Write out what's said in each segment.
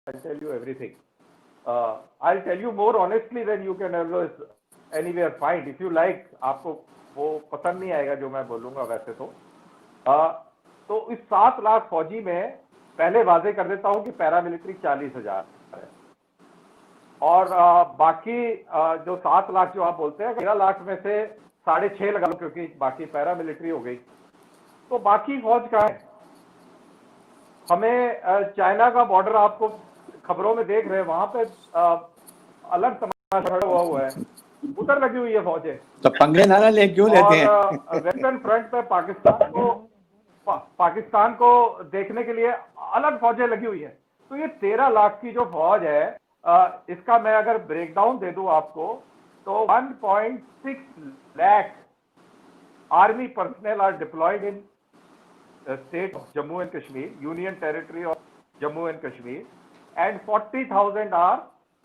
I'll tell you everything. I'll tell you more honestly than you can always anywhere find. If you like, आपको वो पसंद नहीं आएगा जो मैं बोलूंगा वैसे तो। तो इस 7 लाख फौजी में पहले वाजे कर देता हूं कि पैरामिलिट्री 40,000 है और बाकी जो 7 लाख जो आप बोलते हैं 13 लाख में से 6.5 लगा लो क्योंकि बाकी पैरामिलिट्री हो गई, तो बाकी फौज कहाँ है? हमें चाइना का बॉर्डर आपको खबरों में देख रहे हैं, वहां पे अलग तमाशा हुआ है, उधर लगी हुई है फौजें। तो पंगे नाना ले क्यों लेते हैं? वेस्टर्न फ्रंट पे पाकिस्तान को देखने के लिए अलग फौजें लगी हुई है। तो ये 13 लाख की जो फौज है, इसका मैं अगर ब्रेकडाउन दे दूं आपको तो 1.6 lakh army personnel are deployed in state of Jammu and Kashmir, union territory of Jammu and Kashmir, and 40,000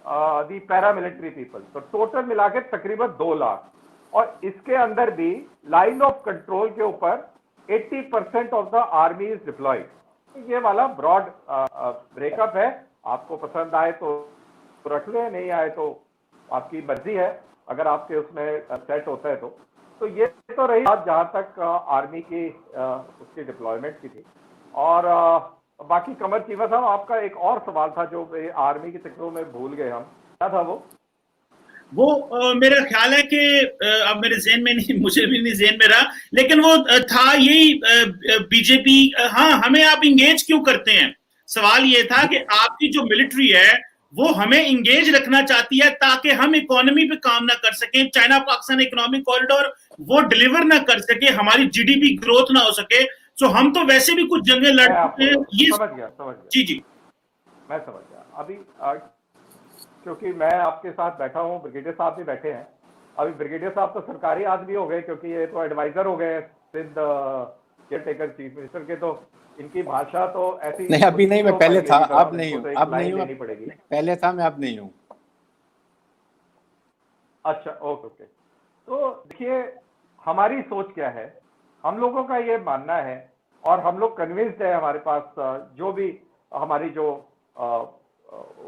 are the paramilitary people. तो टोटल मिला के तकरीबन 2 लाख। और इसके अंदर भी लाइन ऑफ कंट्रोल के ऊपर 80% of the army is deployed. ये वाला ब्रॉड ब्रेकअप है। आपको पसंद आए तो रख ले, नहीं आए तो आपकी मर्जी है, अगर आपके उसमें सेट होता है तो ये तो रही बात जहां तक आर्मी की उसकी डिप्लॉयमेंट की थी। और बाकी कमर चीमा साहब, आपका एक और सवाल था जो आर्मी के चक्रों में भूल गए हम, क्या था वो? मेरा ख्याल है कि अब मेरे ज़हन में नहीं, मुझे भी नहीं ज़हन में रहा, लेकिन वो था यही बीजेपी, हाँ, हमें आप इंगेज क्यों करते हैं? सवाल ये था कि आपकी जो मिलिट्री है वो हमें इंगेज रखना चाहती है ताकि हम इकोनॉमी पे काम ना कर सकें, चाइना पाकिस्तान इकोनॉमिक कॉरिडोर वो डिलीवर ना कर सके, हमारी जीडीपी ग्रोथ ना हो सके। सो हम तो वैसे भी कुछ जंगें लड़ चुके हैं। ये समझ गया। जी मैं समझ गया। अभी क्योंकि मैं आपके साथ बैठा हूँ, ब्रिगेडियर साहब भी बैठे हैं। अभी ब्रिगेडियर साहब तो सरकारी आदमी हो गए क्योंकि ये तो एडवाइजर हो गए Sindh caretaker chief minister के, तो इनकी भाषा तो ऐसी नहीं, अभी नहीं, मैं पहले था, अब नहीं हूँ, अब नहीं हूँ, पड़ेगी। पहले था, मैं अब नहीं हूँ। अच्छा, ओके। तो देखिए, हमारी सोच क्या है, हम लोगों का ये मानना है और हम लोग कन्विंस्ड है, हमारे पास जो भी हमारी जो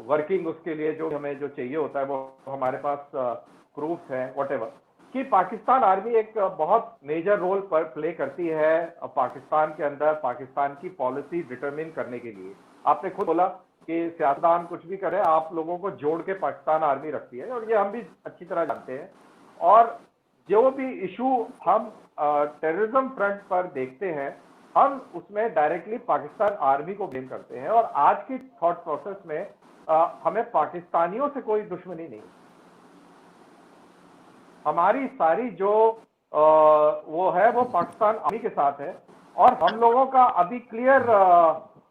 वर्किंग उसके लिए जो हमें जो चाहिए होता है वो हमारे पास प्रूफ है व्हाटएवर, कि पाकिस्तान आर्मी एक बहुत मेजर रोल पर प्ले करती है पाकिस्तान के अंदर पाकिस्तान की पॉलिसी डिटरमिन करने के लिए। आपने खुद बोला कि सियासतदान कुछ भी करे, आप लोगों को जोड़ के पाकिस्तान आर्मी रखती है, और ये हम भी अच्छी तरह जानते हैं। और जो भी इशू हम टेररिज्म फ्रंट पर देखते हैं, हम उसमें डायरेक्टली पाकिस्तान आर्मी को ब्लेम करते हैं। और आज की थॉट प्रोसेस में हमें पाकिस्तानियों से कोई दुश्मनी नहीं, हमारी सारी जो वो है वो पाकिस्तान आर्मी के साथ है। और हम लोगों का अभी क्लियर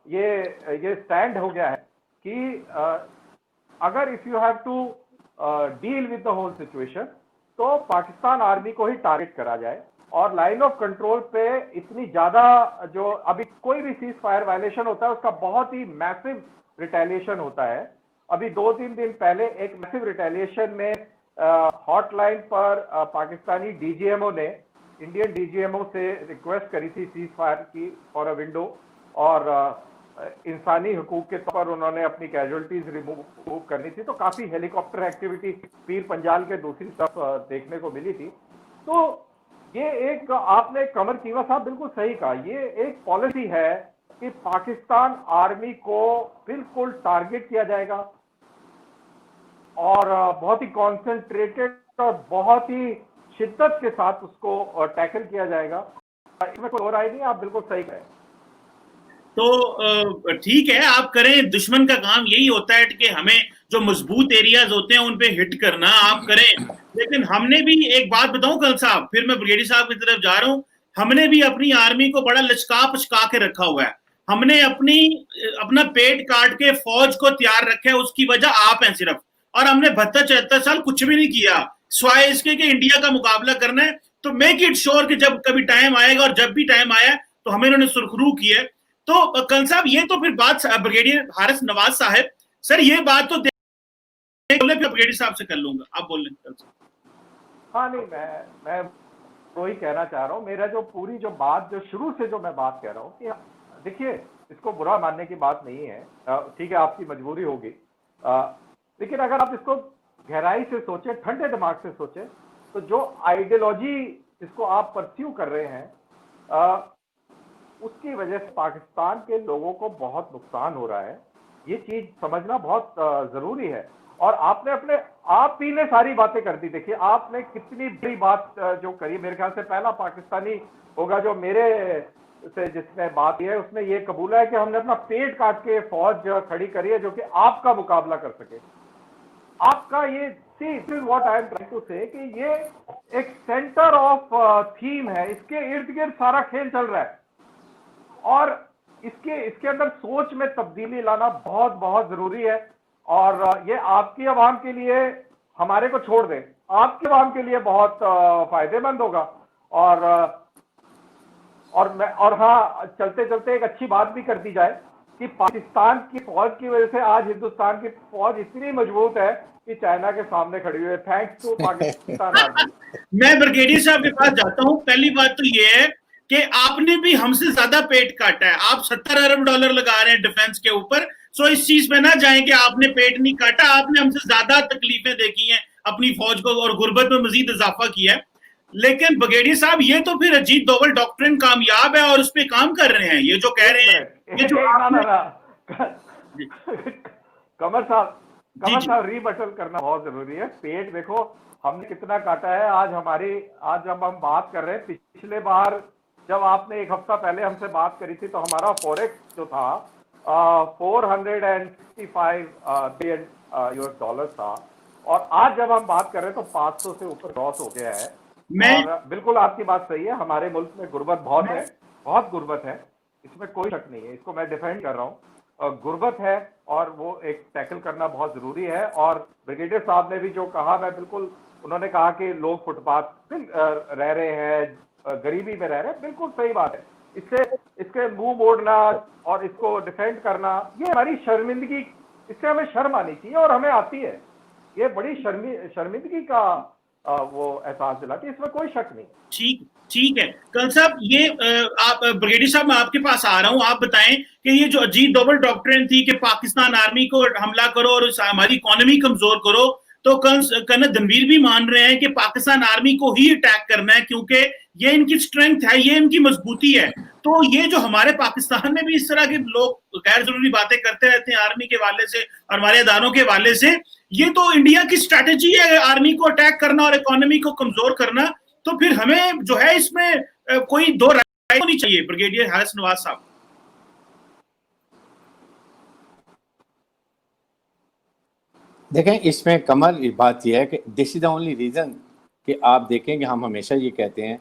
ये स्टैंड हो गया है कि अगर if you have to deal with the whole situation तो पाकिस्तान आर्मी को ही टारगेट करा जाए। और लाइन ऑफ कंट्रोल पे इतनी ज्यादा जो अभी कोई भी सीज फायर वायलेशन होता है उसका बहुत ही मैसिव रिटेलिएशन होता है। अभी 2-3 दिन पहले एक मैसिव रिटेलिएशन में हॉटलाइन पर पाकिस्तानी डीजीएमओ ने इंडियन डीजीएमओ से रिक्वेस्ट करी थी सीज फायर की फॉर अ विंडो, और इंसानी हुकूक के तौर पर उन्होंने अपनी कैजुअलिटीज रिमूव करनी थी। तो काफी हेलीकॉप्टर एक्टिविटी पीर पंजाल के दूसरी तरफ देखने को मिली थी। तो ये एक, आपने कमर चीमा साहब बिल्कुल सही कहा, ये एक पॉलिसी है कि पाकिस्तान आर्मी को बिल्कुल टारगेट किया जाएगा और बहुत ही कॉन्सेंट्रेटेड और बहुत ही शिद्दत के साथ उसको टैकल किया जाएगा। इसमें कोई और राय नहीं, आप बिल्कुल सही कहें। तो ठीक है, आप करें, दुश्मन का काम यही होता है कि हमें जो मजबूत एरियाज होते हैं उन पे हिट करना, आप करें। लेकिन हमने भी एक बात बताऊं कल साहब, फिर मैं ब्रिगेडियर साहब की तरफ जा रहा हूं, हमने भी अपनी आर्मी को बड़ा लचका पचका के रखा हुआ है। हमने अपना पेट काट के फौज को तैयार रखा है, उसकी वजह आप हैं सिर्फ। और हमने 72-73 साल कुछ भी नहीं किया स्वाय इसके कि इंडिया का मुकाबला करना है। तो मेक इट श्योर कि जब कभी टाइम आएगा, और जब भी टाइम आया तो हमें इन्होंने सुरखरू किया। तो कल साहब ये तो फिर बात ब्रिगेडियर हारिस नवाज साहब, सर ये बात तो ब्रिगेडियर साहब से कर लूंगा, आप बोल रहे हैं। हाँ नहीं, मैं वही कहना चाह रहा हूँ। मेरा जो पूरी जो बात जो शुरू से जो मैं बात कह रहा हूँ कि देखिए, इसको बुरा मानने की बात नहीं है, ठीक है आपकी मजबूरी होगी, लेकिन अगर आप इसको गहराई से सोचे, ठंडे दिमाग से सोचे, तो जो आइडियोलॉजी जिसको आप परस्यू कर रहे हैं उसकी वजह से पाकिस्तान के लोगों को बहुत नुकसान हो रहा है। ये चीज समझना बहुत जरूरी है। और आपने आप ही ने सारी बातें कर दी। देखिए आपने कितनी बड़ी बात जो करी, मेरे ख्याल से पहला पाकिस्तानी होगा जो मेरे से जिसने बात की है उसने ये कबूला है कि हमने अपना पेट काट के फौज खड़ी करी है जो कि आपका मुकाबला कर सके। आपका ये this is what I am trying to say कि ये एक सेंटर ऑफ थीम है, इसके इर्द गिर्द सारा खेल चल रहा है और इसके अंदर सोच में तब्दीली लाना बहुत बहुत जरूरी है। और ये आपकी आवाम के लिए, हमारे को छोड़ दें, आपकी आवाम के लिए बहुत फायदेमंद होगा। और हाँ, चलते चलते एक अच्छी बात भी कर दी जाए कि पाकिस्तान की फौज की वजह से आज हिंदुस्तान की फौज इतनी मजबूत है कि चाइना के सामने खड़ी हुई है, थैंक्स टू पाकिस्तान आर्मी। मैं ब्रिगेडियर साहब के पास जाता हूं। पहली बात तो ये है कि आपने भी हमसे ज्यादा पेट काटा है। आप $70 अरब लगा रहे हैं डिफेंस के ऊपर, सो इस चीज में ना जाएं कि आपने पेट नहीं काटा। आपने हमसे ज्यादा तकलीफें देखी हैं अपनी फौज को और गुर्बत में मजीद इजाफा किया है। लेकिन ब्रिगेडियर साहब, ये तो फिर अजीत डोवल डॉक्ट्रिन कामयाब है और उस पर काम कर रहे हैं। ये जो कह रहे हैं, ये जो कमर साहब रीबटल करना बहुत जरूरी है। पेट देखो हमने कितना काटा है। आज जब हम बात कर रहे हैं, पिछले बार जब आपने एक हफ्ता पहले हमसे बात करी थी तो हमारा फॉरेक्स जो था 465 बिलियन US डॉलर था, और आज जब हम बात कर रहे हैं तो 500 से ऊपर क्रॉस हो गया है। और बिल्कुल आपकी बात सही है, हमारे मुल्क में गुर्बत बहुत है, बहुत गुर्बत है, इसमें कोई शक नहीं है, इसको मैं डिफेंड कर रहा हूँ। गुर्बत है और वो एक टैकल करना बहुत जरूरी है। और ब्रिगेडियर साहब ने भी जो कहा, मैं बिल्कुल, उन्होंने कहा कि लोग फुटपाथ पे रह रहे हैं, गरीबी में रह रहे हैं, बिल्कुल सही बात है। इसके मुंह मोड़ना और इसको डिफेंड करना, ये हमारी शर्मिंदगी, इससे हमें शर्म आनी चाहिए और हमें आती है। ये बड़ी शर्मिंदगी का वो एहसास दिलाती है, इसमें कोई शक नहीं। ठीक है कल साहब, ये आप ब्रिगेडियर साहब, मैं आपके पास आ रहा हूं। आप बताएं कि ये जो अजीत डोवल डॉक्ट्रिन थी कि पाकिस्तान आर्मी को हमला करो और हमारी इकोनॉमी कमजोर करो, तो कर्नल धनवीर भी मान रहे हैं कि पाकिस्तान आर्मी को ही अटैक करना है क्योंकि ये इनकी स्ट्रेंथ है, ये इनकी मजबूती है। तो ये जो हमारे पाकिस्तान में भी इस तरह के लोग गैर जरूरी बातें करते रहते हैं आर्मी के वाले से और हमारे अदारों के वाले से, ये तो इंडिया की स्ट्रैटेजी है आर्मी को अटैक करना और इकोनॉमी को कमजोर करना। तो फिर हमें जो है इसमें कोई दो राय होनी चाहिए। ब्रिगेडियर हारिस नवाज साहब। देखें, इसमें कमल बात यह है कि this is the only reason कि आप देखें कि हम हमेशा ये कहते हैं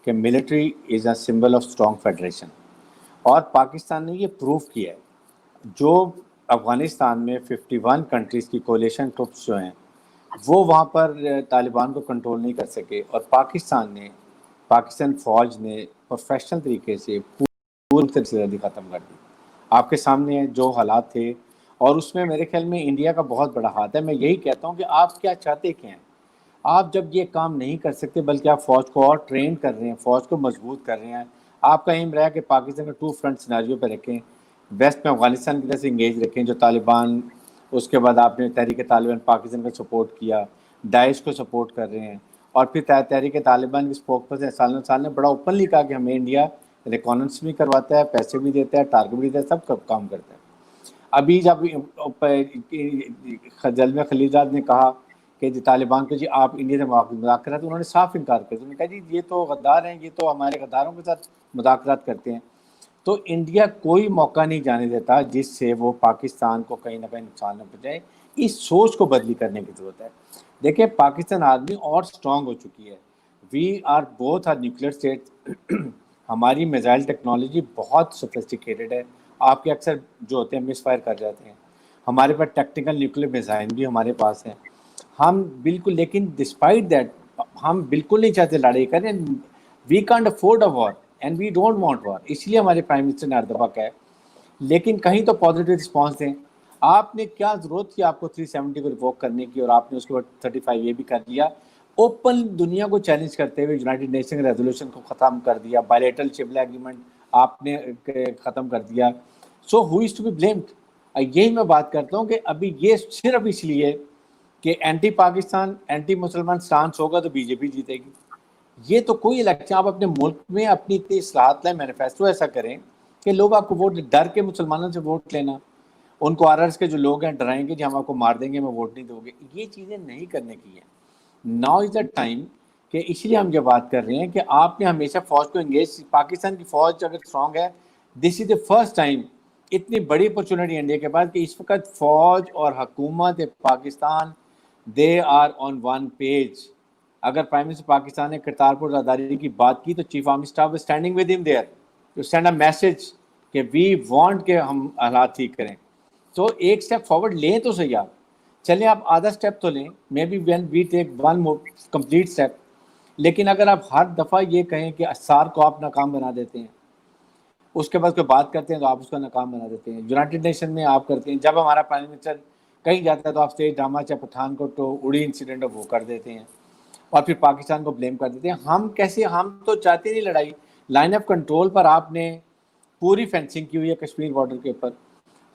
कि military is a symbol of strong federation, और पाकिस्तान ने ये प्रूव किया है। जो अफगानिस्तान में 51 कंट्रीज़ की कोलिशन ट्रुप्स जो हैं वो वहाँ पर तालिबान को कंट्रोल नहीं कर सके, और पाकिस्तान फ़ौज ने प्रोफेशनल तरीके से पूरी तरह से ख़त्म कर दी। आपके सामने जो हालात थे, और उसमें मेरे ख्याल में इंडिया का बहुत बड़ा हाथ है। मैं यही कहता हूँ कि आप क्या चाहते क्या हैं। आप जब ये काम नहीं कर सकते बल्कि आप फ़ौज को और ट्रेन कर रहे हैं, फ़ौज को मजबूत कर रहे हैं, आपका एम रहा है कि पाकिस्तान को 2 फ्रंट सिनेरियो पर रखें, वेस्ट में अफगानिस्तान की तरह से इंगेज रखें जो तालिबान, उसके बाद आपने तहरीक तालिबान पाकिस्तान का सपोर्ट किया, दाइश को सपोर्ट कर रहे हैं, और फिर तहरीक तालिबान के स्पोक्सपर्सन साल ने बड़ा ओपनली कहा कि हमें इंडिया रिकॉनेंस भी करवाता है, पैसे भी देता है, टारगेट भी देता है, सब काम करता है। अभी जब जलमे खलीजाद ने कहा कि तालिबान को जी आप इंडिया से मुज़ाकरात, तो उन्होंने साफ इनकार कर दिया। उन्होंने कहा जी ये तो गद्दार हैं, ये तो हमारे गद्दारों के साथ मुज़ाकरात करते हैं। तो इंडिया कोई मौका नहीं जाने देता जिससे वो पाकिस्तान को कहीं ना कहीं नुकसान न पहुँचाए। इस सोच को बदली करने की ज़रूरत है। देखिए, पाकिस्तान आर्मी और स्ट्रॉन्ग हो चुकी है। We are both are nuclear state. हमारी मिसाइल टेक्नोलॉजी बहुत सोफिस्टिकेटेड है। आपके अक्सर जो होते हैं मिस फायर कर जाते हैं। हमारे पास टेक्निकल न्यूक्लियर मिसाइल भी हमारे पास है। हम बिल्कुल, लेकिन डिस्पाइट दैट हम बिल्कुल नहीं चाहते लड़ाई करें। We can't afford a war and we don't want war. इसलिए हमारे प्राइम मिनिस्टर ने हर दफ़ा कहा है, लेकिन कहीं तो पॉजिटिव रिस्पांस दें। आपने क्या ज़रूरत थी आपको 370 को रिवोक करने की, और आपने उसके बाद 35 ये भी कर दिया। ओपन दुनिया को चैलेंज करते हुए यूनाइटेड नेशन रेजोल्यूशन को ख़त्म कर दिया, बायलैटरल शिमला एग्रीमेंट आपने ख़त्म कर दिया। So who is to be blamed? यही मैं बात करता हूँ कि अभी ये सिर्फ इसलिए कि एंटी पाकिस्तान एंटी मुसलमान स्टांस होगा तो बीजेपी जीतेगी। ये तो कोई इलेक्शन, आप अपने मुल्क में अपनी इतनी इस्लाहत लाए, मैनिफेस्टो ऐसा करें कि लोग आपको वोट, डर के मुसलमानों से वोट लेना, उनको आरएस के जो लोग हैं डराएंगे कि हम आपको मार देंगे, मैं वोट नहीं दोगे, ये चीज़ें नहीं करने की है। नाउ इज द टाइम कि इसलिए हम ये बात कर रहे हैं कि आपने हमेशा फौज को एंगेज, पाकिस्तान की फौज अगर स्ट्रॉन्ग है, this is the first time, इतनी बड़ी अपॉर्चुनिटी इंडिया के बाद कि इस वक्त फौज और हुकूमत Pakistan they are on one page. अगर प्राइम मिनिस्टर पाकिस्तान ने करतारपुर आज़ादी की बात की तो chief army staff standing with him there to send a message कि वी वांट के हम हालात ठीक करें। तो एक स्टेप फॉरवर्ड लें तो सही, आप चलें, आप आधा स्टेप तो लें, maybe when we take one more complete step. लेकिन अगर आप हर दफ़ा ये कहें कि असार को आप नाकाम बना देते हैं, उसके बाद कोई बात करते हैं तो आप उसका नाकाम बना देते हैं, यूनाइटेड नेशन में आप करते हैं, जब हमारा प्राइम मिनिस्टर कहीं जाता है तो आप स्टेज ड्रामा चाहे पठानकोट तो उड़ी इंसिडेंट वो कर देते हैं और फिर पाकिस्तान को ब्लेम कर देते हैं। हम कैसे, हम तो चाहते नहीं लड़ाई। लाइन ऑफ कंट्रोल पर आपने पूरी फेंसिंग की हुई है कश्मीर बॉर्डर के ऊपर,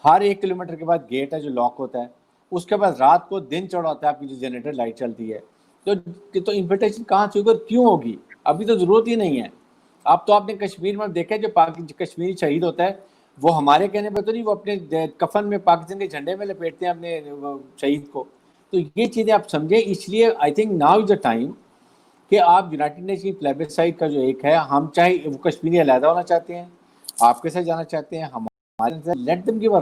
हर 1 किलोमीटर के बाद गेट है जो लॉक होता है, उसके बाद रात को दिन चढ़ा होता है, आपकी जो जनरेटर लाइट चलती है, तो इन्विटेशन कहाँ से होगी और क्यों होगी? अभी तो ज़रूरत ही नहीं है। अब तो आपने कश्मीर में देखा जो कश्मीरी शहीद होता है वो हमारे कहने पर तो नहीं, वो अपने कफन में पाकिस्तान के झंडे में लपेटते हैं अपने शहीद को। तो ये चीज़ें आप समझें। इसलिए I think now is the time कि आप यूनाइटेड नेशन प्लेबिसाइट का जो एक है, हम चाहे वो कश्मीरी अलहदा होना चाहते हैं, आपके साथ जाना चाहते हैं, हमारे let them give a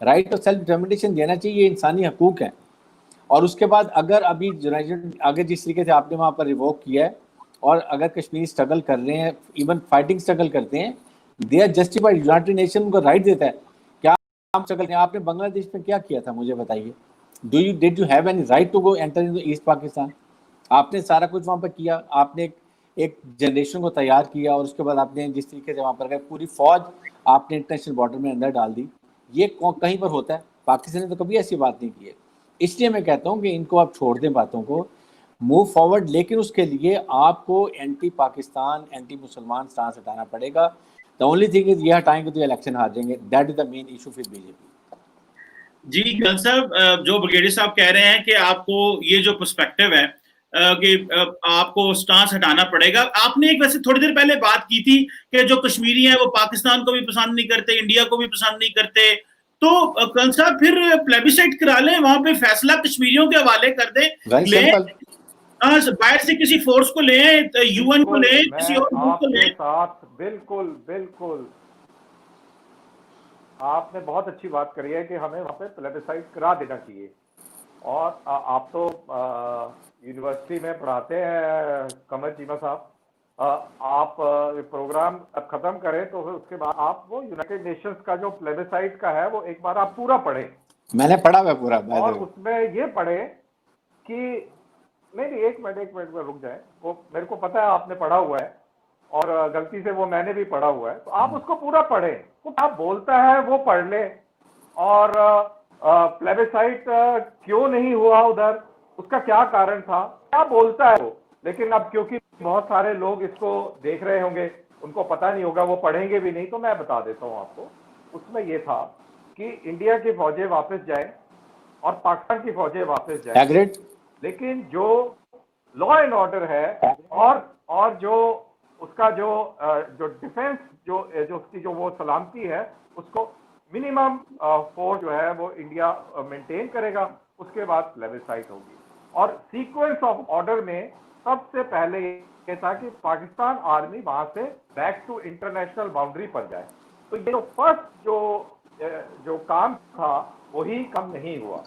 right of self determination देना चाहिए, ये इंसानी हकूक है। और उसके बाद अगर अभी यूनाइटेड अगर जिस तरीके से आपने वहाँ पर रिवोक किया है और अगर कश्मीरी स्ट्रगल कर रहे हैं, इवन फाइटिंग स्ट्रगल करते हैं, they are justified, united nation उनको राइट देता है। क्या आप स्ट्रगल, आपने बांग्लादेश में क्या किया था मुझे बताइए? Did you have any right to go enter in east Pakistan? आपने सारा कुछ वहाँ पर किया, आपने एक जनरेशन को तैयार किया और उसके बाद आपने जिस तरीके से वहाँ पर गए पूरी फौज आपने इंटरनेशनल बॉर्डर में अंदर डाल दी। ये कहीं पर होता है? पाकिस्तान ने तो कभी ऐसी बात नहीं की है। इसलिए मैं कहता हूँ कि इनको आप छोड़ दें बातों को, मूव फॉरवर्ड, लेकिन उसके लिए आपको एंटी पाकिस्तान एंटी मुसलमान स्टांस हटाना पड़ेगा। द ओनली थिंग इज ये हटाएंगे तो इलेक्शन हार जाएंगे, that is the main issue with BJP. जी गल साहब, जो ब्रिगेडियर साहब कह रहे हैं कि आपको ये जो पर्सपेक्टिव है कि आपको स्टांस हटाना पड़ेगा, आपने एक वैसे थोड़ी देर पहले बात की थी कि जो कश्मीरी हैं वो पाकिस्तान को भी पसंद नहीं करते, इंडिया को भी पसंद नहीं करते, तो कल साहब फिर प्लेबिसाइट करा लें, वहां पे फैसला कश्मीरियों के हवाले कर दें, ले बाहर से किसी फोर्स को ले, यूएन को ले, किसी और मुल्क को ले। साथ बिल्कुल बिल्कुल आपने बहुत अच्छी बात करी है कि हमें वहाँ पे प्लेबिसाइट करा देना चाहिए। और आप तो यूनिवर्सिटी में पढ़ाते हैं कमर चीमा साहब, आप प्रोग्राम अब खत्म करें तो फिर उसके बाद आप वो यूनाइटेड नेशंस का जो प्लेबिसाइट का है वो एक बार आप पूरा पढ़ें। मैंने पढ़ा हुआ पूरा, और उसमें ये पढ़े कि नहीं एक मिनट में रुक जाए, वो मेरे को पता है आपने पढ़ा हुआ है और गलती से वो मैंने भी पढ़ा हुआ है, तो आप उसको पूरा पढ़ें, वो क्या बोलता है वो पढ़ ले। और प्लेबिसाइट क्यों नहीं हुआ उधर, उसका क्या कारण था, क्या बोलता है वो। लेकिन अब क्योंकि बहुत सारे लोग इसको देख रहे होंगे, उनको पता नहीं होगा, वो पढ़ेंगे भी नहीं, तो मैं बता देता हूँ आपको। उसमें ये था कि इंडिया की फौजें वापस जाए और पाकिस्तान की फौजें वापस जाए, लेकिन जो लॉ एंड ऑर्डर है और जो उसका जो डिफेंस जो उसकी जो वो सलामती है, उसको मिनिमम फोर्स जो है वो इंडिया मेंटेन करेगा। उसके बाद प्लेबिसाइट होगी। और सीक्वेंस ऑफ ऑर्डर में सबसे पहले ये था कि पाकिस्तान आर्मी वहां से बैक टू इंटरनेशनल बाउंड्री पर जाए। तो ये फर्स्ट जो काम था वही काम नहीं हुआ।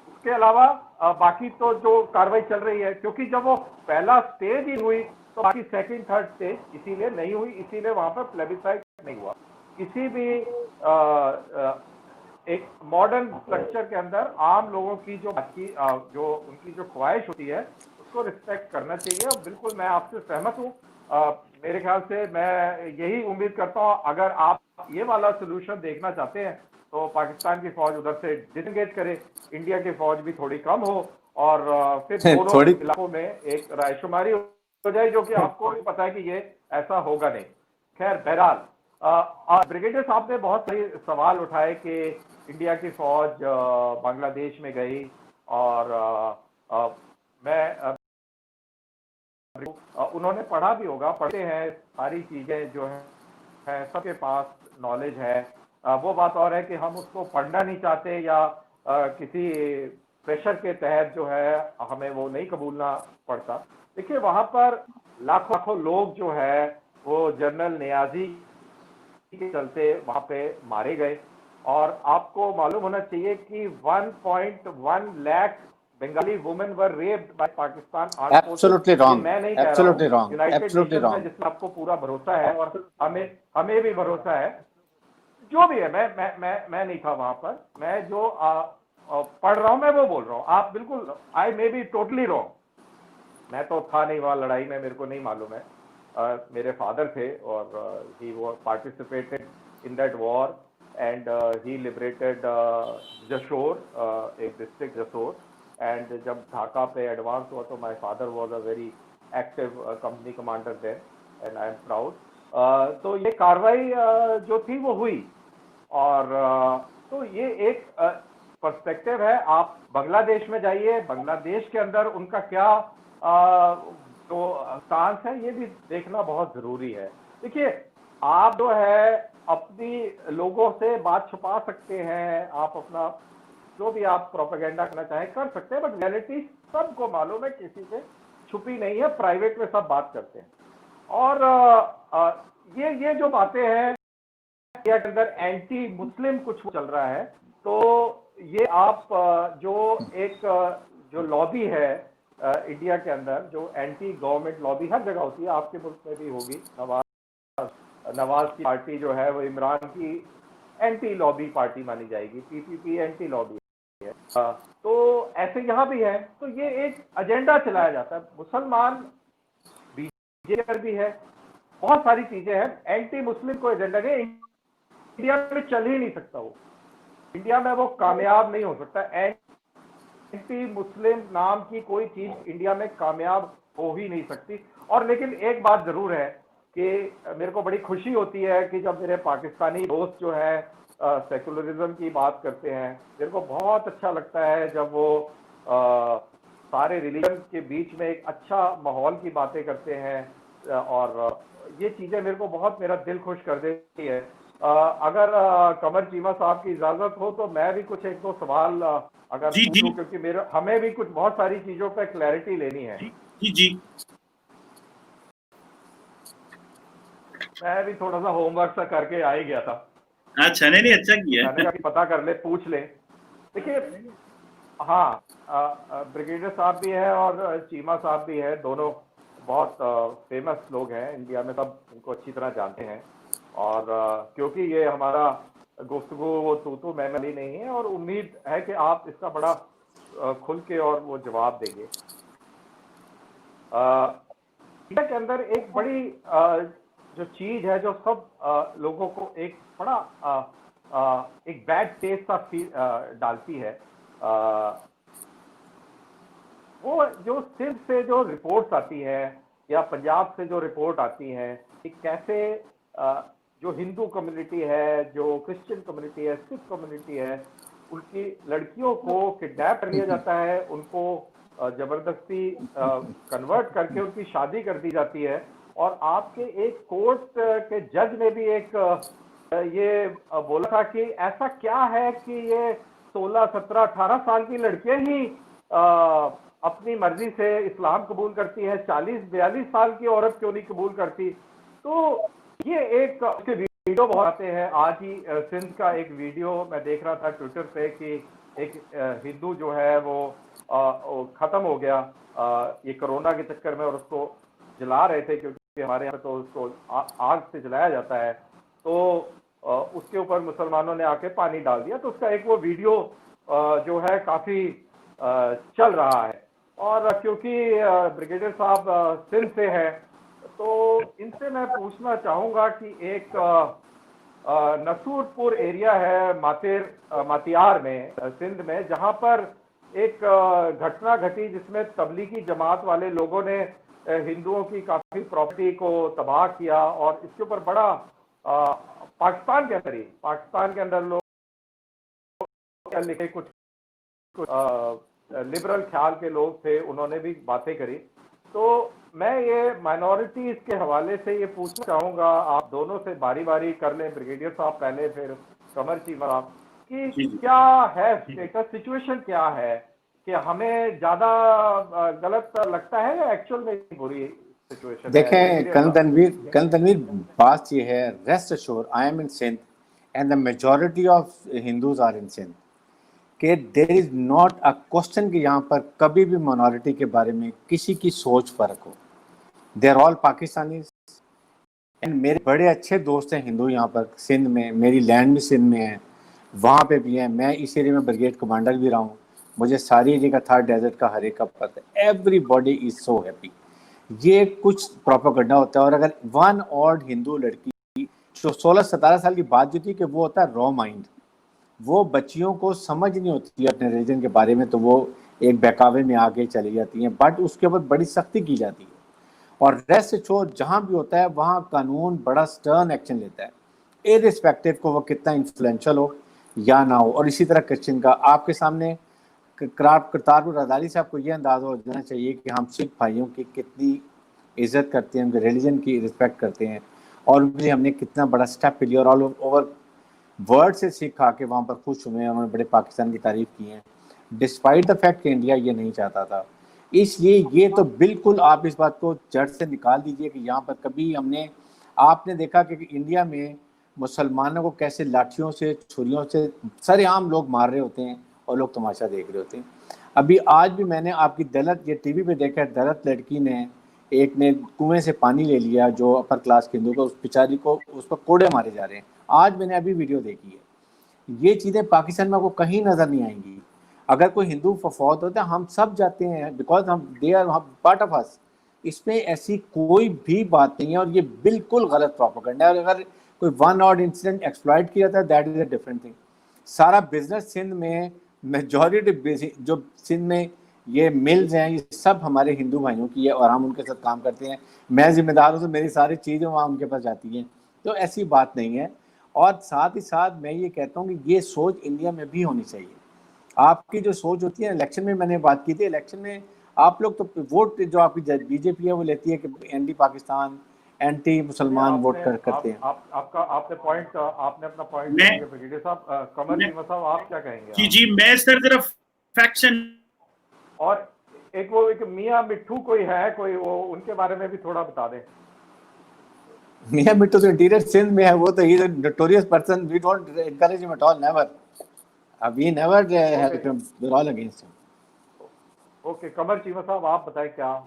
उसके अलावा बाकी तो जो कार्रवाई चल रही है, क्योंकि जब वो पहला स्टेज ही हुई तो बाकी सेकंड थर्ड स्टेज इसीलिए नहीं हुई, इसीलिए वहां पर प्लेबिसाइट नहीं हुआ। किसी भी एक मॉडर्न स्ट्रक्चर के अंदर आम लोगों की जो उनकी जो ख्वाहिश होती है उसको रिस्पेक्ट करना चाहिए। और बिल्कुल मैं आपसे सहमत हूँ। मेरे ख्याल से मैं यही उम्मीद करता हूँ, अगर आप ये वाला सोल्यूशन देखना चाहते हैं तो पाकिस्तान की फौज उधर से डिसएंगेज करे, इंडिया की फौज भी थोड़ी कम हो और फिर दोनों इलाकों में एक रायशुमारी हो जाए, जो कि आपको भी पता है कि ये ऐसा होगा नहीं। खैर बहरहाल ब्रिगेडियर साहब ने बहुत सही सवाल उठाए कि इंडिया की फौज बांग्लादेश में गई और मैं उन्होंने पढ़ा भी होगा, पढ़ते हैं सारी चीजें जो है सबके पास नॉलेज है। वो बात और है कि हम उसको पढ़ना नहीं चाहते या किसी प्रेशर के तहत जो है हमें वो नहीं कबूलना पड़ता। देखिए वहां पर लाखों लाखों लोग जो है वो जनरल नियाजी के चलते वहां पे मारे गए और आपको मालूम होना चाहिए कि 1.1 lakh Bengali women were raped by Pakistan armed forces. Absolutely wrong. मैं नहीं कह रहा Absolutely हूं, wrong. यूनाइटेड Absolutely नेशंस में wrong. जिसमें आपको पूरा भरोसा है और हमें भी भरोसा है, जो भी है। मैं नहीं था वहां पर, मैं जो पढ़ रहा हूं मैं वो बोल रहा हूं। आप बिल्कुल, आई मे बी टोटली रॉन्ग, मैं तो था नहीं वहां लड़ाई में, मेरे को नहीं मालूम है। मेरे फादर थे और ही वो participated in that war and he liberated Jashore, एक डिस्ट्रिक्ट जशोर। एंड जब ढाका पे एडवांस हुआ तो my father was a very active company commander there and I am proud. तो ये कार्रवाई जो थी वो हुई और तो ये एक पर्सपेक्टिव है। आप बांग्लादेश में जाइए, बांग्लादेश के अंदर उनका क्या जो स्टांस है ये भी देखना बहुत जरूरी है। देखिए आप जो है अपनी लोगों से बात छुपा सकते हैं, आप अपना जो भी आप प्रोपेगेंडा करना चाहें कर सकते हैं, बट रियलिटी सबको मालूम है, किसी से छुपी नहीं है, प्राइवेट में सब बात करते हैं। और ये जो बातें हैं इंडिया के अंदर एंटी मुस्लिम कुछ चल रहा है, तो ये आप जो एक जो लॉबी है इंडिया के अंदर, जो एंटी गवर्नमेंट लॉबी हर जगह होती है, आपके मुल्क में भी होगी। नवाज की पार्टी जो है वो इमरान की एंटी लॉबी पार्टी मानी जाएगी, पीपीपी एंटी लॉबी है। तो ऐसे यहाँ भी है। तो ये एक एजेंडा चलाया जाता है, मुसलमान बीजेपी भी है, बहुत सारी चीजें हैं। एंटी मुस्लिम को एजेंडा नहीं, इंडिया में चल ही नहीं सकता, वो इंडिया में वो कामयाब नहीं हो सकता। एंटी मुस्लिम नाम की कोई चीज इंडिया में कामयाब हो ही नहीं सकती। और लेकिन एक बात जरूर है कि मेरे को बड़ी खुशी होती है कि जब मेरे पाकिस्तानी दोस्त जो है सेकुलरिज्म की बात करते हैं, मेरे को बहुत अच्छा लगता है जब वो सारे रिलीजन के बीच में एक अच्छा माहौल की बातें करते हैं। और ये चीजें मेरे को बहुत, मेरा दिल खुश कर देती है। अगर कमर चीमा साहब की इजाजत हो तो मैं भी कुछ एक दो सवाल अगर पूछूं, क्योंकि हमें भी कुछ बहुत सारी चीजों पे क्लैरिटी लेनी है। जी मैं भी थोड़ा सा होमवर्क सा करके आ ही गया था। अच्छा, नहीं अच्छा किया, मैंने कहा कि पता कर ले, पूछ ले। देखिए हाँ, ब्रिगेडियर साहब भी है और चीमा साहब भी है, दोनों बहुत फेमस लोग हैं इंडिया में, सब इनको अच्छी तरह जानते हैं। और क्योंकि ये हमारा गुफ्तगू वो तू मैं नहीं है, और उम्मीद है कि आप इसका बड़ा खुल के और वो जवाब देंगे। इंडिया के अंदर एक बड़ी जो चीज है जो सब लोगों को एक बड़ा एक बैड टेस्ट सा डालती है, वो जो सिंध से जो रिपोर्ट्स आती है या पंजाब से जो रिपोर्ट आती है कि कैसे जो हिंदू कम्युनिटी है, जो क्रिश्चियन कम्युनिटी है, सिख कम्युनिटी है, उनकी लड़कियों को किडनैप कर लिया जाता है, उनको जबरदस्ती कन्वर्ट करके उनकी शादी कर दी जाती है। और आपके एक कोर्ट के जज ने भी एक ये बोला था कि ऐसा क्या है कि ये 16, 17, 18 साल की लड़कियां ही अपनी मर्जी से इस्लाम कबूल करती है, 40, 42 साल की औरत क्यों नहीं कबूल करती। तो ये एक उसके वीडियो बहुत आते हैं। आज ही सिंध का एक वीडियो मैं देख रहा था ट्विटर पे कि एक हिंदू जो है वो खत्म हो गया ये कोरोना के चक्कर में, और उसको जला रहे थे, क्योंकि हमारे यहाँ तो उसको आग से जलाया जाता है। तो उसके ऊपर मुसलमानों ने आके पानी डाल दिया। तो उसका एक वो वीडियो जो है काफी चल रहा है। और क्योंकि ब्रिगेडियर साहब सिंध से है, तो इनसे मैं पूछना चाहूंगा कि एक नसूरपुर एरिया है मातियार में सिंध में, जहां पर एक घटना घटी जिसमें तबलीगी जमात वाले लोगों ने हिंदुओं की काफी प्रॉपर्टी को तबाह किया, और इसके ऊपर बड़ा पाकिस्तान के अंदर लोग लिखे कुछ लिबरल ख्याल के लोग थे, उन्होंने भी बातें करी। तो मैं ये माइनॉरिटीज के हवाले से ये पूछना चाहूंगा, आप दोनों से बारी बारी कर लें, ब्रिगेडियर साहब पहले, फिर कमर चीमा साहब, कि क्या है स्टेटस, सिचुएशन क्या है, कि हमें ज्यादा गलत लगता है या एक्चुअल में बुरी सिचुएशन? देखें कल तनवीर बात ये है, rest assure I am in Sindh and the majority of Hindus are in Sindh, कि there is not a question कि यहाँ पर कभी भी माइनॉरिटी के बारे में किसी की सोच फर्क हो। They are all Pakistani and मेरे बड़े अच्छे दोस्त हैं हिंदू यहाँ पर सिंध में, मेरी लैंड भी सिंध में है, वहाँ पे भी हैं। मैं इस एरिया में ब्रिगेड कमांडर भी रहा हूँ, मुझे सारी एरिया का थार डेजर्ट का हर एक का पता है। Everybody is so happy. ये कुछ प्रोपेगेंडा होता है। और अगर वन ऑड हिंदू लड़की जो 16-17 साल की बात जो थी कि वो होता है रॉ माइंड, वो बच्चियों को समझ नहीं होती है अपने रीजन के बारे में, तो वो एक बहकावे में आके चली जाती हैं, बट उसके ऊपर बड़ी सख्ती की जाती है। और रेस्ट छोड़ जहाँ भी होता है वहाँ कानून बड़ा स्टर्न एक्शन लेता है, इररिस्पेक्टिव को वो कितना इन्फ्लुएंशियल हो या ना हो। और इसी तरह क्रिश्चियन का आपके सामने करतारपुर रज़ाली साहब को ये अंदाज़ा हो जाना चाहिए कि हम सिख भाइयों की कितनी इज्जत करते हैं, उनके रिलीजन की रिस्पेक्ट करते हैं, और उनके हमने कितना बड़ा स्टेप लिया। और ऑल ओवर वर्ड से सिख आके वहाँ पर खुश हुए हैं, उन्होंने बड़े पाकिस्तान की तारीफ की है, डिस्पाइट द फैक्ट कि इंडिया ये नहीं चाहता था। इसलिए ये तो बिल्कुल आप इस बात को जड़ से निकाल दीजिए कि यहाँ पर कभी आपने देखा कि इंडिया में मुसलमानों को कैसे लाठियों से, छुरियों से सरेआम लोग मार रहे होते हैं और लोग तमाशा देख रहे होते हैं। अभी आज भी मैंने आपकी दलित, ये टीवी पे देखा है, दलित लड़की ने एक ने कुएं से पानी ले लिया जो अपर क्लास के हिंदू को, उस बेचारी को उस पर कोड़े मारे जा रहे हैं। आज मैंने अभी वीडियो देखी है। ये चीज़ें पाकिस्तान में आपको कहीं नज़र नहीं आएंगी। अगर कोई हिंदू फौत होता है हम सब जाते हैं, बिकॉज हम they are part of us. इसमें ऐसी कोई भी बात नहीं है और ये बिल्कुल गलत प्रोपेगेंडा है। और अगर कोई वन ऑड इंसिडेंट एक्सप्लॉइट किया था, that is a different thing. सारा बिजनेस सिंध में मेजॉरिटी जो सिंध में ये मिल्स हैं, ये सब हमारे हिंदू भाइयों की है और हम उनके साथ काम करते हैं। मैं जिम्मेदार हूँ, तो मेरी सारी चीज़ें वहाँ उनके पास जाती हैं, तो ऐसी बात नहीं है। और साथ ही साथ मैं ये कहता हूँ कि ये सोच इंडिया में भी होनी चाहिए। आपकी जो सोच होती है, इलेक्शन में मैंने बात की थी, इलेक्शन में आप लोग तो वोट जो आपकी बीजेपी है वो लेती है कि एंटी पाकिस्तान, एंटी मुसलमान वोट करते हैं। आपने अपना पॉइंट ब्रिगेडियर साहब, कमर चीमा साहब आप क्या कहेंगे? जी मैं सर जरा फैक्शन, और एक मियां मिट्ठू कोई है, कोई वो, उनके बारे में भी थोड़ा बता दें। मियां मिट्टू तो इंटीरियर सिंध में है, वो तो he is a notorious person, we don't encourage him at all, never, we never help him, we are all against him. Okay, Qamar Cheema साहब आप बताएं क्या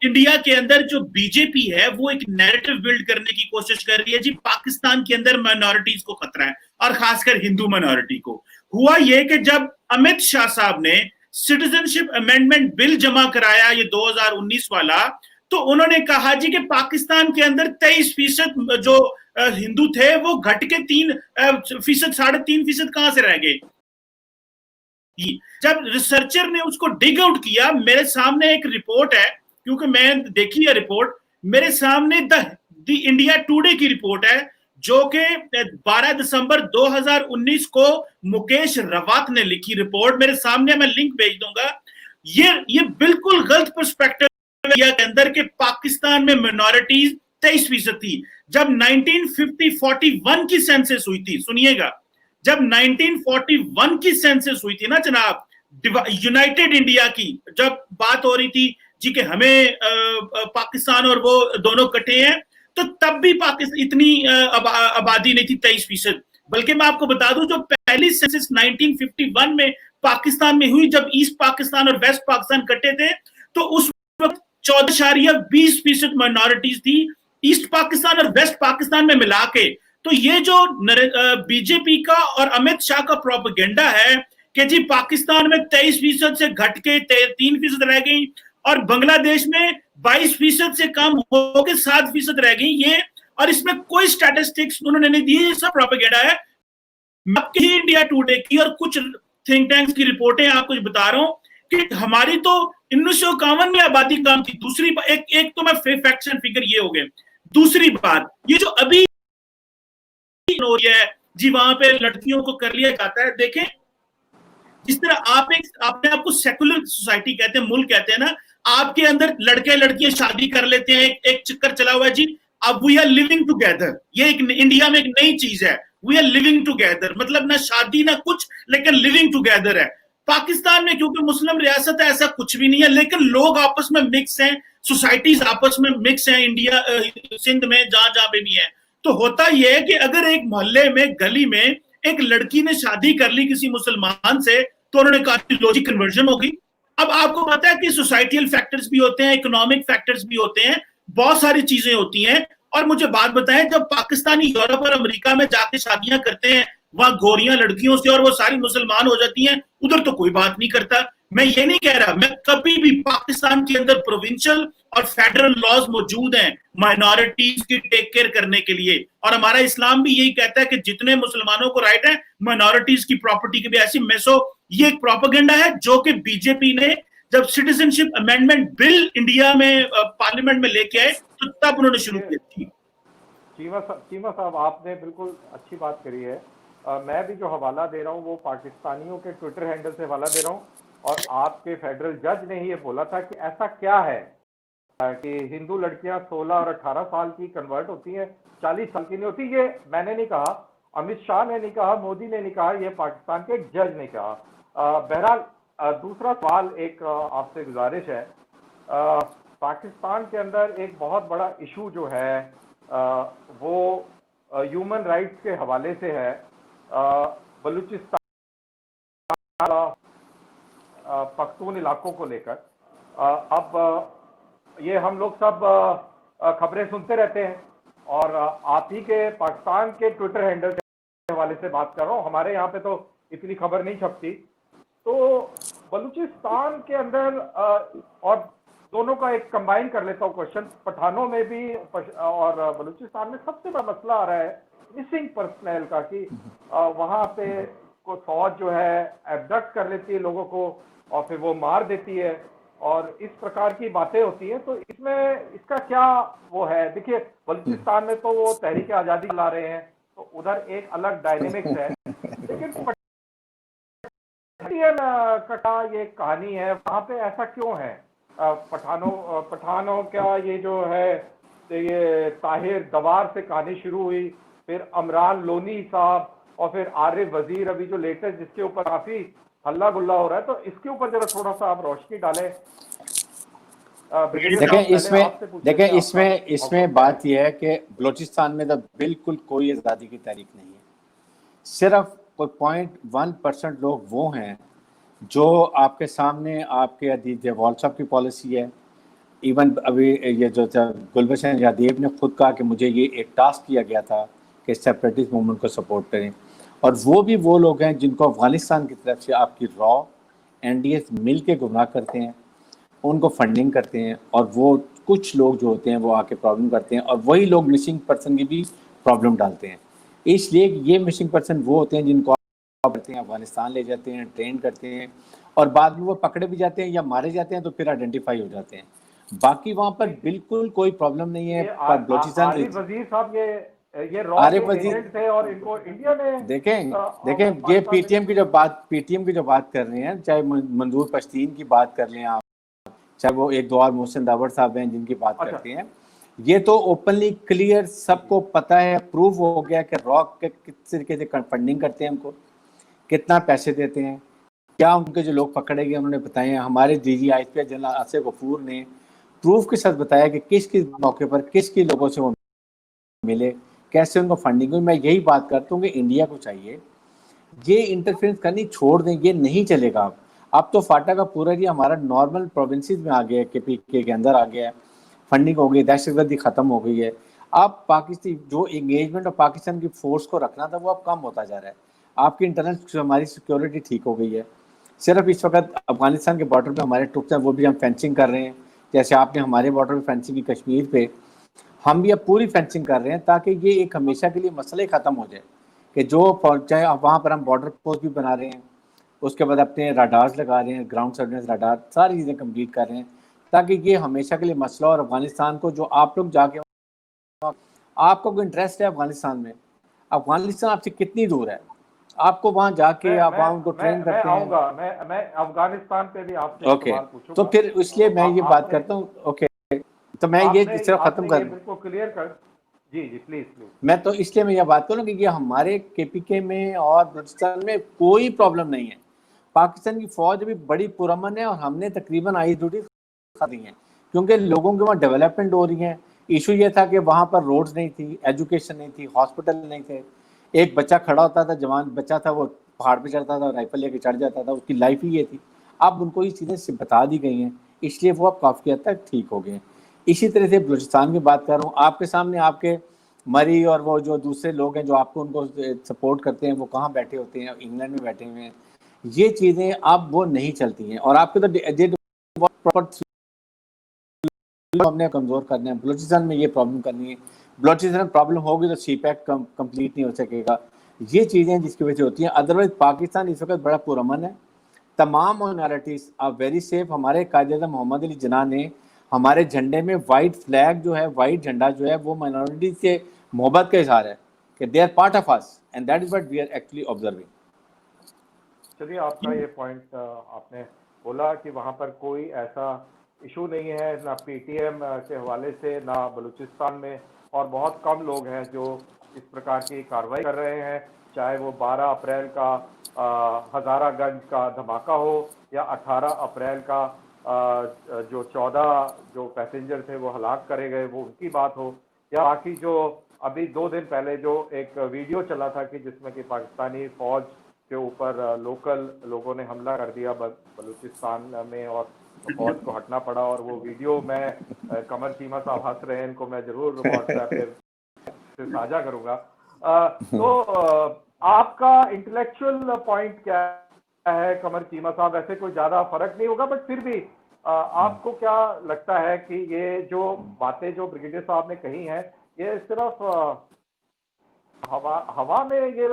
इंडिया के अंदर जो बीजेपी है वो एक नैरेटिव बिल्ड करने की कोशिश कर रही है जी, पाकिस्तान के अंदर माइनॉरिटीज को खतरा है और खासकर हिंदू माइनॉरिटी को। हुआ ये कि जब अमित शाह साहब ने सिटीजनशिप अमेंडमेंट बिल जमा कराया, ये 2019 वाला, तो उन्होंने कहा जी कि पाकिस्तान के अंदर 23% जो हिंदू थे वो घट के 3%, 3.5% कहां से रह गए। जब रिसर्चर ने उसको डिग आउट किया, मेरे सामने एक रिपोर्ट है, क्योंकि मैं देखी है रिपोर्ट, मेरे सामने द इंडिया टुडे की रिपोर्ट है जो कि 12 दिसंबर 2019 को मुकेश रवात ने लिखी रिपोर्ट, मेरे सामने, मैं लिंक भेज दूंगा। ये बिल्कुल गलत पर्सपेक्टिव के अंदर के पाकिस्तान में मिनॉरिटीज 23% थी। जब 1941 की सेंसस हुई थी, सुनिएगा, जब 1941 की सेंसस हुई थी ना जनाब, यूनाइटेड इंडिया की, जब बात हो रही थी जी कि हमें पाकिस्तान और वो दोनों इकट्ठे हैं, तो तब भी पाकिस्तान इतनी आबादी नहीं थी 23%। बल्कि मैं आपको बता दूं, जो पहली सेंसस 1951 में पाकिस्तान में हुई, जब ईस्ट पाकिस्तान और वेस्ट पाकिस्तान इकट्ठे थे, तो उस वक्त 14.20% माइनॉरिटीज थी ईस्ट पाकिस्तान और वेस्ट पाकिस्तान में मिला के। तो ये जो बीजेपी का और अमित शाह का प्रोपेगेंडा है कि जी पाकिस्तान में 23% से घट के 3% रह गई और बांग्लादेश में 22% से कम होकर 7% रह गई, ये, और इसमें कोई स्टैटिस्टिक्स उन्होंने नहीं दी, ये सब प्रोपेगेंडा है। आपकी इंडिया टुडे की और कुछ थिंक टैंक्स की रिपोर्टें आपको बता रहा हूं कि हमारी तो 1951 में आबादी कम थी। दूसरी एक तो मैं फैक्ट्स एंड फिगर ये हो गए। दूसरी बात, ये जो अभी हो रही है जी, वहां पे लड़कियों को कर लिया जाता है। देखें, जिस तरह आप अपने आप को सेकुलर सोसाइटी कहते हैं, मुल्क कहते हैं ना, आपके अंदर लड़के लड़कियां शादी कर लेते हैं, एक चक्कर चला हुआ है जी। अब वी आर लिविंग टुगेदर, ये एक इंडिया में एक नई चीज है, वी आर लिविंग टुगेदर, मतलब ना शादी ना कुछ, लेकिन लिविंग टुगेदर है। पाकिस्तान में क्योंकि मुस्लिम रियासत है, ऐसा कुछ भी नहीं है, लेकिन लोग आपस में मिक्स हैं, सोसाइटीज आपस में मिक्स हैं, इंडिया सिंध में जहां जहां पे भी है। तो होता यह है कि अगर एक मोहल्ले में, गली में एक लड़की ने शादी कर ली किसी मुसलमान से, तो उन्होंने कहा लॉजिक कन्वर्जन होगी। अब आपको पता है कि सोसाइटल फैक्टर्स भी होते हैं, इकोनॉमिक फैक्टर्स भी होते हैं, बहुत सारी चीजें होती हैं। और मुझे बात बताएं, जब पाकिस्तानी यूरोप और अमेरिका में जाके शादियां करते हैं वहां गोरियां लड़कियों से और वो सारी मुसलमान हो जाती हैं, उधर तो कोई बात नहीं करता। मैं ये नहीं कह रहा, मैं कभी भी पाकिस्तान के अंदर प्रोविंशियल और फेडरल लॉज मौजूद हैं माइनॉरिटीज की टेक केयर करने के लिए, और हमारा इस्लाम भी यही कहता है कि जितने मुसलमानों को राइट है माइनॉरिटीज की प्रॉपर्टी की भी ऐसी मेसो। ये एक प्रोपेगेंडा है जो कि बीजेपी ने जब सिटीजनशिप अमेंडमेंट बिल इंडिया में पार्लियामेंट में लेके आए तो तब उन्होंने शुरू की थी। चीमा साहब, आपने बिल्कुल अच्छी बात करी है। मैं भी जो हवाला दे रहा हूँ वो पाकिस्तानियों के ट्विटर हैंडल से हवाला दे रहा हूँ, और आपके फेडरल जज ने ही ये बोला था कि ऐसा क्या है कि हिंदू लड़कियां 16 और 18 साल की कन्वर्ट होती हैं, 40 साल की नहीं होती। ये मैंने नहीं कहा, अमित शाह ने नहीं कहा, मोदी ने नहीं कहा, ये पाकिस्तान के एक जज ने कहा। बहरहाल दूसरा सवाल, एक आपसे गुजारिश है, पाकिस्तान के अंदर एक बहुत बड़ा इशू जो है वो ह्यूमन राइट्स के हवाले से है। बलूचिस्तान, पख्तून इलाकों को लेकर अब ये हम लोग सब खबरें सुनते रहते हैं, और आप ही के पाकिस्तान के ट्विटर हैंडल के हवाले से बात कर रहा हूँ, हमारे यहाँ पे तो इतनी खबर नहीं छपती। तो बलूचिस्तान के अंदर और दोनों का एक कंबाइन कर लेता हूँ क्वेश्चन, पठानों में भी और बलूचिस्तान में सबसे बड़ा मसला आ रहा है मिसिंग पर्सनल का, कि वहाँ पे को फौज जो है एब्डक्ट कर लेती है लोगों को और फिर वो मार देती है, और इस प्रकार की बातें होती हैं। तो इसमें इसका क्या वो है? देखिए, बलूचिस्तान में तो वो तहरीक आज़ादी ला रहे हैं, तो उधर एक अलग डायनेमिक्स है, लेकिन का ये कहानी है, वहाँ पे ऐसा क्यों है? पठानों का ये जो है, ये ताहिर दवार से कहानी शुरू हुई, फिर अमरान लोनी साहब, और फिर आरिफ वजीर अभी जो लेटेस्ट, जिसके ऊपर काफी हल्ला गुल्ला हो रहा है, तो इसके ऊपर जरा थोड़ा सा आप रोशनी डालें। देखें इसमें बात यह है कि बलूचिस्तान में तो बिल्कुल कोई आज़ादी की तारीख नहीं है। सिर्फ कोई 0.1% लोग वो हैं जो आपके सामने, आपके अदीज व्हाट्सएप की पॉलिसी है। इवन अभी ये जो गुलबशन यादेव ने खुद कहा कि मुझे ये एक टास्क किया गया था कि सेपरेटिस्ट मूवमेंट को सपोर्ट करें, और वो भी वो लोग हैं जिनको अफगानिस्तान की तरफ से आपकी रॉ एनडीएस मिल के गुमराह करते हैं, उनको फंडिंग करते हैं, और वो कुछ लोग जो होते हैं वो आके प्रॉब्लम करते हैं, और वही लोग मिसिंग पर्सन की भी प्रॉब्लम डालते हैं। इसलिए ये मिसिंग पर्सन वो होते हैं जिनको करते हैं, अफगानिस्तान ले जाते हैं, ट्रेन करते हैं, और बाद में वो पकड़े भी जाते हैं या मारे जाते हैं, तो फिर आइडेंटिफाई हो जाते हैं। बाकी वहाँ पर बिल्कुल कोई प्रॉब्लम नहीं है। आरिफ वजीर साहब ये आरिफ वजीर थे, और इनको इंडिया ने देखें ये पीटीएम की जो बात कर रहे हैं, चाहे मंजूर पश्तीन की बात कर लें आप, चाहे वो एक दो और मोहसिन दावर साहब हैं जिनकी बात करते हैं, ये तो ओपनली क्लियर सबको पता है, प्रूव हो गया कि रॉक के किस तरीके से फंडिंग करते हैं, हमको कितना पैसे देते हैं, क्या उनके जो लोग पकड़े गए उन्होंने बताए हैं। हमारे DGISP जनरल आसिफ गफूर ने प्रूफ के साथ बताया कि किस किस मौके पर किस किस लोगों से वो मिले, कैसे उनको फंडिंग हुई। मैं यही बात करता हूँ कि इंडिया को चाहिए ये इंटरफेरेंस करनी छोड़ दें, ये नहीं चलेगा। अब तो फाटा का पूरा ही हमारा नॉर्मल प्रोविंसेस में आ गया है, KPK के अंदर आ गया है, फंडिंग हो गई, दहशतगर्दी खत्म हो गई है। अब पाकिस्तान जो एंगेजमेंट और पाकिस्तान की फोर्स को रखना था वो अब कम होता जा रहा है। आपकी इंटरनल हमारी सिक्योरिटी ठीक हो गई है। सिर्फ इस वक्त अफगानिस्तान के बॉर्डर पे हमारे ट्रुप्स हैं, वो भी हम फेंसिंग कर रहे हैं, जैसे आपने हमारे बॉर्डर पे फेंसिंग की कश्मीर पे, हम भी अब पूरी फेंसिंग कर रहे हैं, ताकि ये एक हमेशा के लिए मसले ख़त्म हो जाए कि जो चाहे वहाँ पर हम बॉर्डर पोस्ट भी बना रहे हैं, उसके बाद अपने राडार्स लगा रहे हैं, ग्राउंड सर्वेलेंस राडार, सारी चीज़ें कम्प्लीट कर रहे हैं, ताकि ये हमेशा के लिए मसला। और अफगानिस्तान को जो आप लोग जाके, आपको कोई इंटरेस्ट है अफगानिस्तान में, अफगानिस्तान आपसे कितनी दूर है, आपको वहां जाके आप वहां उनको ट्रेन करते हैं। आऊंगा, मैं अफगानिस्तान पे भी आपसे ओके, सवाल पूछूंगा। तो फिर इसलिए मैं ये बात करता हूँ। ओके, तो मैं ये सिर्फ खत्म कर, बिल्कुल क्लियर कर, जी जी प्लीज प्लीज। मैं तो इसलिए मैं ये बात करूँ कि ये हमारे केपीके में और बलूचिस्तान में कोई प्रॉब्लम नहीं है। पाकिस्तान की फौज भी बड़ी पुरअमन है और हमने तकरीबन आई ड्यूटी खा दी है, क्योंकि लोगों के वहाँ डेवलपमेंट हो रही है। इशू ये था कि वहाँ पर रोड्स नहीं थी, एजुकेशन नहीं थी, हॉस्पिटल नहीं थे। एक बच्चा खड़ा होता था, जवान बच्चा था, वो पहाड़ पे चढ़ता था, राइफल लेके चढ़ जाता था, उसकी लाइफ ही ये थी। अब उनको ये चीज़ें बता दी गई हैं, इसलिए वो अब काफ़ी हद तक ठीक हो गए। इसी तरह से बलूचिस्तान की बात कर रहा हूँ, आपके सामने आपके मरी और वो जो दूसरे लोग हैं जो आपको उनको सपोर्ट करते हैं, वो कहाँ बैठे होते हैं, इंग्लैंड में बैठे हुए हैं। ये चीज़ें अब वो नहीं चलती हैं, और आपके तो हमने कमजोर करना है। बलूचिस्तान में ये प्रॉब्लम करनी है, बलूचिस्तान में प्रॉब्लम होगी तो सीपैक कंप्लीट नहीं हो सकेगा। ये चीज़ें जिसकी वजह से होती हैं। अदरवाइज पाकिस्तान इस वक्त बड़ा पुरअमन है, तमाम माइनॉरिटीज आर वेरी सेफ। हमारे कायद-ए-आज़म मोहम्मद अली जिन्ना ने हमारे झंडे में वाइट फ्लैग जो है, वाइट झंडा जो है, वो माइनॉरिटीज से मोहब्बत का इजहार है कि they are part of us and that is what we are actually observing. चलिए, आपका ये पॉइंट आपने बोला कि वहाँ पर कोई ऐसा इशू नहीं है, ना पीटीएम के हवाले से, ना बलूचिस्तान में, और बहुत कम लोग हैं जो इस प्रकार की कार्रवाई कर रहे हैं, चाहे वो 12 अप्रैल का हजारागंज का धमाका हो या 18 अप्रैल का जो 14 जो पैसेंजर थे वो हलाक करे गए, वो उनकी बात हो, या बाकी जो अभी 2 दिन पहले जो एक वीडियो चला था कि जिसमें कि पाकिस्तानी फौज के ऊपर लोकल लोगों ने हमला कर दिया बलूचिस्तान में और फौज को हटना पड़ा, और वो वीडियो मैं कमर चीमा साहब हंस रहे हैं, इनको मैं जरूर व्हाट्सएप पे साझा करूंगा। तो आपका इंटेलेक्चुअल पॉइंट क्या है कमर चीमा साहब? ऐसे कोई ज्यादा फर्क नहीं होगा, बट फिर भी आपको क्या लगता है कि ये जो बातें जो ब्रिगेडियर साहब ने कही हैं, ये सिर्फ हवा में ये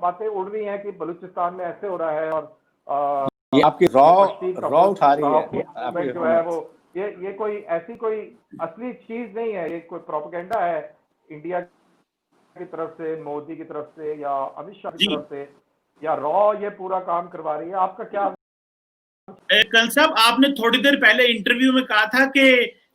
बातें उड़ रही हैं कि बलूचिस्तान में ऐसे हो रहा है, और ये आपकी रॉ उठा रही है जो है वो ये कोई ऐसी कोई असली चीज नहीं है, ये कोई प्रोपेगेंडा है इंडिया की तरफ से, मोदी की तरफ से या अमित शाह की तरफ से, या रॉ ये पूरा काम करवा रही है? आपका क्या? कल साहब, आपने थोड़ी देर पहले इंटरव्यू में कहा था कि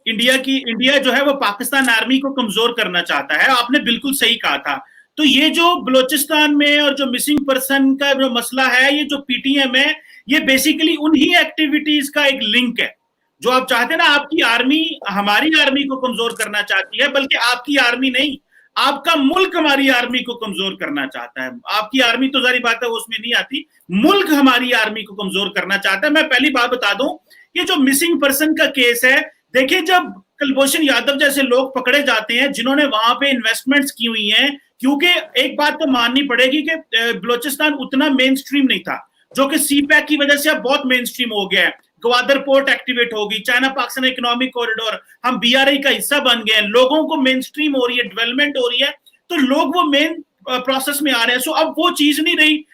इंडिया जो है वो पाकिस्तान आर्मी को कमजोर करना चाहता है। आपने बिल्कुल सही कहा था। तो ये जो बलूचिस्तान में और जो मिसिंग पर्सन का जो मसला है, ये जो पीटीएम है, ये बेसिकली उन्हीं एक्टिविटीज का एक लिंक है जो आप चाहते हैं ना। आपकी आर्मी हमारी आर्मी को कमजोर करना चाहती है, बल्कि आपकी आर्मी नहीं, आपका मुल्क हमारी आर्मी को कमजोर करना चाहता है। आपकी आर्मी तो जारी बात है उसमें नहीं आती, मुल्क हमारी आर्मी को कमजोर करना चाहता है। मैं पहली बात बता दूं, ये जो मिसिंग पर्सन का केस है, देखिए जब कुलभूषण यादव जैसे लोग पकड़े जाते हैं जिन्होंने वहां पे इन्वेस्टमेंट्स की हुई हैं, क्योंकि एक बात तो माननी पड़ेगी कि बलूचिस्तान उतना मेन स्ट्रीम नहीं था, जो कि सीपैक की वजह से अब बहुत मेन स्ट्रीम हो गया है। ग्वादर पोर्ट एक्टिवेट होगी, चाइना पाकिस्तान इकोनॉमिक कॉरिडोर, हम बीआरआई का हिस्सा बन गए हैं, लोगों को मेन स्ट्रीम हो रही है, डेवलपमेंट हो रही है, तो लोग वो मेन प्रोसेस में आ रहे हैं। सो अब वो चीज नहीं रही